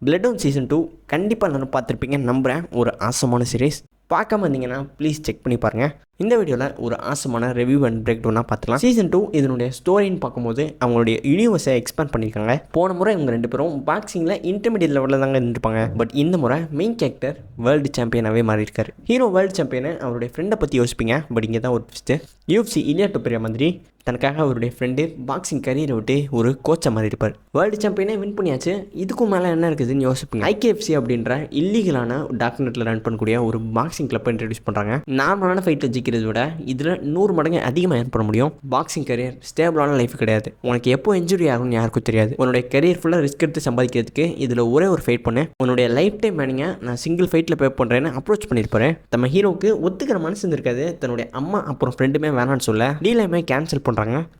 Blood hound season 2 கண்டிப்பாக எல்லாரும் பார்த்துருப்பீங்கன்னு நம்புகிறேன். ஒரு ஆசமான சீரிஸ். பார்க்காம இருந்தீங்கன்னா ப்ளீஸ் செக் பண்ணி பாருங்கள். இந்த வீடியோவில் ஒரு ஆசமான ரிவ்யூ அண்ட் பிரேக் டவுனாக பார்த்துக்கலாம். சீசன் 2 இதனுடைய ஸ்டோரின்னு பார்க்கும்போது அவங்களுடைய யூனிவர்ஸை எக்ஸ்பேண்ட் பண்ணியிருக்காங்க. போன முறை இவங்க 2 பேரும் பாக்ஸிங்கில் இன்டர்மீடியட் லெவலில் தாங்க இருந்திருப்பாங்க. பட் இந்த முறை மெயின் கேரக்டர் வேர்ல்டு சாம்பியனாகவே மாறியிருக்காரு. ஹீரோ வேர்ல்டு சாம்பியனை அவருடைய ஃப்ரெண்டை பற்றி யோசிப்பீங்க. பட் இங்கே தான் ஒரு ட்விஸ்ட்டு. UFC இலியா டோபெரியா மாதிரி தனக்காக அவருடைய ஃப்ரெண்டு பாக்ஸிங் கரியரை விட்டு ஒரு கோச்சை மாதிரி இருப்பார். வேர்ல்டு சாம்பியனே வின் பண்ணியாச்சு, இதுக்கும் மேலே என்ன இருக்குதுன்னு யோசிப்பீங்க. IKFC அப்படின்ற இல்லீகலான டார்க் நெட்டில் ரன் பண்ணக்கூடிய ஒரு பாக்ஸிங் கிளப்பை இன்ட்ரடியூஸ் பண்ணுறாங்க. நார்மலான ஃபைட்டில் ஜிக்கிறத விட இதில் 100 மடங்கு அதிகமாக ஏர்ன் பண்ண முடியும். பாக்ஸிங் கரியர் ஸ்டேபிளான லைஃப் கிடையாது. உனக்கு எப்போ இன்ஜுரி ஆகும்னு யாருக்கும் தெரியாது. உன்னுடைய கரியர் ஃபுல்லாக ரிஸ்க் எடுத்து சம்பாதிக்கிறதுக்கு இதில் ஒரே ஒரு ஃபைட் பண்ணு, உன்னுடைய லைஃப் டைம் மேனிங்க நான் சிங்கிள் ஃபைட்டில் பே பண்ணுறேன்னு அப்ரோச் பண்ணியிருப்பாரு. நம்ம ஹீரோவுக்கு ஒத்துக்கிற மனசு இருந்திருக்காது. தன்னுடைய அம்மா அப்புறம் ஃப்ரெண்டுமே வேணான்னு சொல்ல டீலையுமே கேன்சல் பண்ணுறாங்க.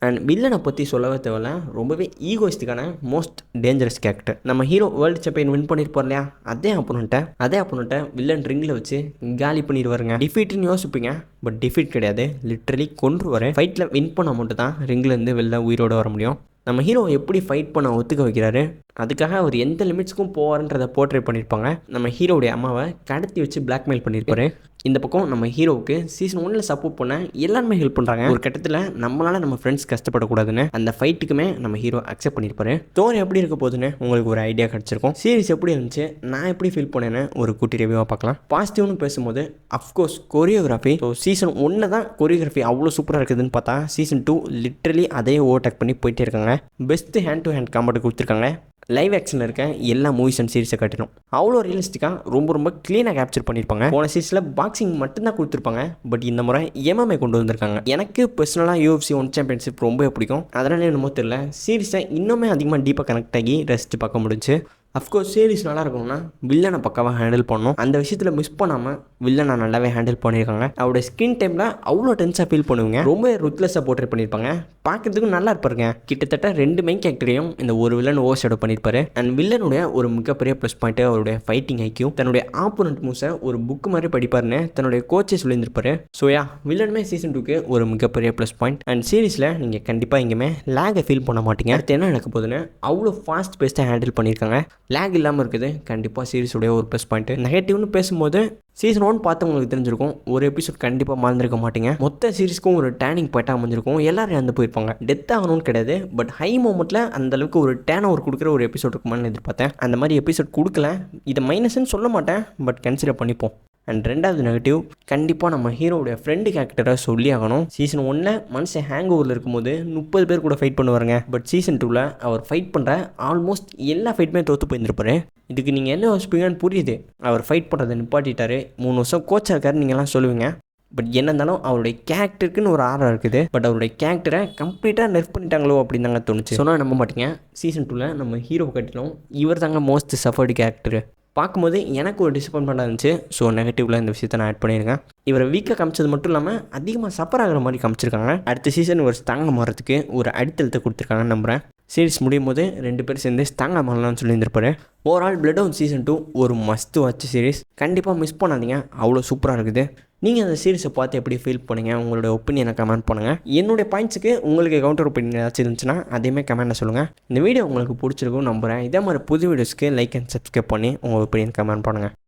அண்ட் வில்லனை பற்றி சொல்லவே தேவையில்ல, ரொம்பவே ஈகோயிஸ்டிக்கான மோஸ்ட் டேஞ்சரஸ் கேரக்டர். நம்ம ஹீரோ வேர்ல்டு சாம்பியன் வின் பண்ணியிருப்போம் இல்லையா, அதே அப்போனண்ட்டை வில்லன் ரிங்கில் வச்சு காலி பண்ணிடுவாருங்க. டிஃபீட்னு யோசிப்பீங்க, பட் டிஃபீட் கிடையாது, லிட்ரலி கொன்றுவாரு. ஃபைட்டில் வின் பண்ண மட்டும் தான் ரிங்கிலேருந்து வெளில உயிரோடு வர முடியும். நம்ம ஹீரோ எப்படி ஃபைட் பண்ண ஒத்துக்க வைக்கிறாரு, அதுக்காக அவர் எந்த லிமிட்ஸ்க்கும் போவார்ன்றதை போர்ட்ரேட் பண்ணியிருப்பாங்க. நம்ம ஹீரோடைய அம்மாவை கடத்தி வச்சு பிளாக்மெயில் பண்ணியிருப்பாரு. இந்த பக்கம் நம்ம ஹீரோவுக்கு சீசன் 1 சப்போர்ட் பண்ண எல்லாருமே ஹெல்ப் பண்ணுறாங்க. ஒரு கட்டத்தில் நம்மளால் நம்ம ஃப்ரெண்ட்ஸ் கஷ்டப்படக்கூடாதுன்னு அந்த ஃபைட்டுக்குமே நம்ம ஹீரோ அக்செப்ட் பண்ணியிருப்பாரு. ஸ்டோரி எப்படி இருக்க போகுதுன்னு உங்களுக்கு ஒரு ஐடியா கிடச்சிருக்கும். சீரிஸ் எப்படி இருந்துச்சு, நான் எப்படி ஃபீல் பண்ணேன்னு ஒரு குட்டி ரிவ்யூவாக பார்க்கலாம். பாசிட்டிவ்னு பேசும்போது அஃப்கோர்ஸ் கொரியோகிராஃபி. ஸோ சீசன் 1 தான் கொரியோகிராஃபி அவ்வளோ சூப்பராக இருக்குதுன்னு பார்த்தா சீசன் 2 லிட்ரலி அதே ஓவர்டேக் பண்ணி போயிட்டே இருக்காங்க. Best hand to hand combat கொடுத்துருக்காங்க. லைவ் ஆக்ஷனில் இருக்க எல்லா மூவிஸ் அண்ட் சீரிஸை காட்டணும். அவ்வளோ ரியலிஸ்டிக்காக ரொம்ப க்ளீனாக கேப்சர் பண்ணியிருப்பாங்க. போன சீரிஸில் பாக்ஸிங் மட்டும்தான் கொடுத்துருப்பாங்க, பட் இந்த முறை MMA கொண்டு வந்திருக்காங்க. எனக்கு பர்சனலாக UFC ஒன் சாம்பியன்ஷிப் ரொம்ப பிடிக்கும். அதனால என்னமோ தெரியல, சீரிஸை இன்னுமே அதிகமாக டீப்பாக கனெக்ட் ஆகி ரெஸ்ட் பார்க்க முடிஞ்சு. அஃப்கோர்ஸ் சீரிஸ் நல்லா இருக்கணும்னா வில்லனை பக்காவாக ஹேண்டில் பண்ணணும். அந்த விஷயத்தில் மிஸ் பண்ணாமல் வில்லனை நல்லாவே ஹேண்டில் பண்ணியிருக்காங்க. அவருடைய ஸ்க்ரீன் டைமில் அவ்வளோ டென்ஸாக ஃபீல் பண்ணுவீங்க. ரொம்ப ருத்லெஸ்ஸாக போர்ட்ரேட் பண்ணியிருப்பாங்க. பார்க்குறதுக்கும் நல்லா இருப்பாருங்க. கிட்டத்தட்ட 2 மெயின் கேரக்டரையும் இந்த ஒரு வில்லன் ஓவர் ஷேடோ பண்ணியிருப்பாரு. அண்ட் வில்லனுடைய ஒரு மிகப்பெரிய ப்ளஸ் பாயிண்ட்டு அவருடைய ஃபைட்டிங் ஐக்கியம். தன்னுடைய ஆப்போனன்ட் மூவ்ஸை ஒரு புக்கு மாதிரி படிப்பாருன்னு தன்னுடைய கோச்சே சொல்லியிருந்திருப்பாரு. ஸோ வில்லனுமே சீசன் 2க்கு ஒரு மிகப்பெரிய ப்ளஸ் பாயிண்ட். அண்ட் சீரிஸில் நீங்கள் கண்டிப்பாக எங்கேயுமே லேகை ஃபீல் பண்ண மாட்டீங்க. அடுத்து என்ன நடக்க போகுதுன்னு அவ்வளோ ஃபாஸ்ட் பேஸ்ட்டாக ஹேண்டில் பண்ணியிருக்காங்க. லேக் இல்லாமல் இருக்குது கண்டிப்பாக சீரிஸுடைய ஒரு ப்ளஸ் பாயிண்ட்டு. நெகட்டிவ்னு பேசும்போது சீசன் 1 பார்த்தவங்களுக்கு தெரிஞ்சிருக்கும், ஒரு எபிசோட் கண்டிப்பாக மறந்துருக்க மாட்டீங்க. மொத்த சீரிஸ்க்கும் ஒரு டேர்னிங் பாயிண்டாக அமைஞ்சிருக்கும். எல்லாரும் இறந்து போயிருப்பாங்க. டெத் ஆகணும்னு கிடையாது, பட் ஹை மோமெண்ட்டில் அந்தளவுக்கு ஒரு டேர்ன் ஓவர் கொடுக்குற ஒரு எபிசோட் இருக்குமான்னு எதிர்பார்த்தேன். அந்த மாதிரி எபிசோட் கொடுக்கல. இதை மைனஸ்ன்னு சொல்ல மாட்டேன், பட் கன்சிடர் பண்ணிப்போம். அண்ட் ரெண்டாவது நெகட்டிவ், கண்டிப்பாக நம்ம ஹீரோடைய ஃப்ரெண்டு கேரக்டரை சொல்லி ஆகணும். சீசன் 1 மனுஷன் ஹேங் ஓவரில் இருக்கும்போது 30 பேர் கூட ஃபைட் பண்ணுவாருங்க. பட் சீசன் 2 அவர் ஃபைட் பண்ணுற ஆல்மோஸ்ட் எல்லா ஃபைட்டுமே தோற்று போயிருந்திருப்பாரு. இதுக்கு நீங்கள் என்ன யோசிப்பீங்கன்னு புரியுது. அவர் ஃபைட் பண்ணுறதை நிப்பாட்டிட்டாரு. 3 வருஷம் கோச்சாக இருக்காரு நீங்கள்லாம் சொல்லுவீங்க. பட் என்ன இருந்தாலும் அவருடைய கேரக்டருக்குன்னு ஒரு ஆர்வம் இருக்குது. பட் அவருடைய கேரக்டரை கம்ப்ளீட்டாக நெர்ஃப் பண்ணிட்டாங்களோ அப்படின்னு தாங்க தோணுச்சு. சொன்னால் நம்ப மாட்டீங்க, சீசன் 2 நம்ம ஹீரோ கட்டிலும் இவர் தாங்க மோஸ்ட் சஃபர்டு கேரக்டரு. பார்க்கும்போது எனக்கு ஒரு டிசப்பாயின்மெண்ட்டாக இருந்துச்சு. ஸோ நெகட்டிவில் இந்த விஷயத்தை நான் ஆட் பண்ணியிருக்கேன். இவரை வீக்காக காமிச்சது மட்டும் இல்லாமல் அதிகமாக சஃபர் ஆகிற மாதிரி காமிச்சிருக்காங்க. அடுத்த சீசன் ஒரு ஸ்ட்ராங்காக மாறதுக்கு ஒரு அடித்தளத்தை கொடுத்துருக்காங்கன்னு நம்புகிறேன். சீரிஸ் முடியும் போது 2 பேர் சேர்ந்து ஸ்ட்ராங்காக மாறலாம்னு சொல்லியிருந்திருப்பாரு. ஓவரால் பிளட் ஹவுண்ட் சீசன் 2 ஒரு மஸ்ட் வாட்ச் சீரிஸ். கண்டிப்பாக மிஸ் பண்ணாதீங்க, அவ்வளோ சூப்பராக இருக்குது. நீங்கள் அந்த சீரிஸை பார்த்து எப்படி ஃபீல் பண்ணுங்க, உங்களோட ஒப்பீனியனை கமெண்ட் பண்ணுங்கள். என்னுடைய பாயிண்ட்ஸுக்கு உங்களுக்கு கவுண்டர் ஒப்பீனியன் ஏதாச்சும் இருந்துச்சுன்னா அதையுமே கமெண்ட்டில் சொல்லுங்கள். இந்த வீடியோ உங்களுக்கு பிடிச்சிருக்கும் நம்புகிறேன். இதே மாதிரி புது வீடியோஸ்க்கு லைக் அண்ட் சப்ஸ்கிரைப் பண்ணி உங்கள் ஒப்பீனியன் கமெண்ட் பண்ணுங்கள்.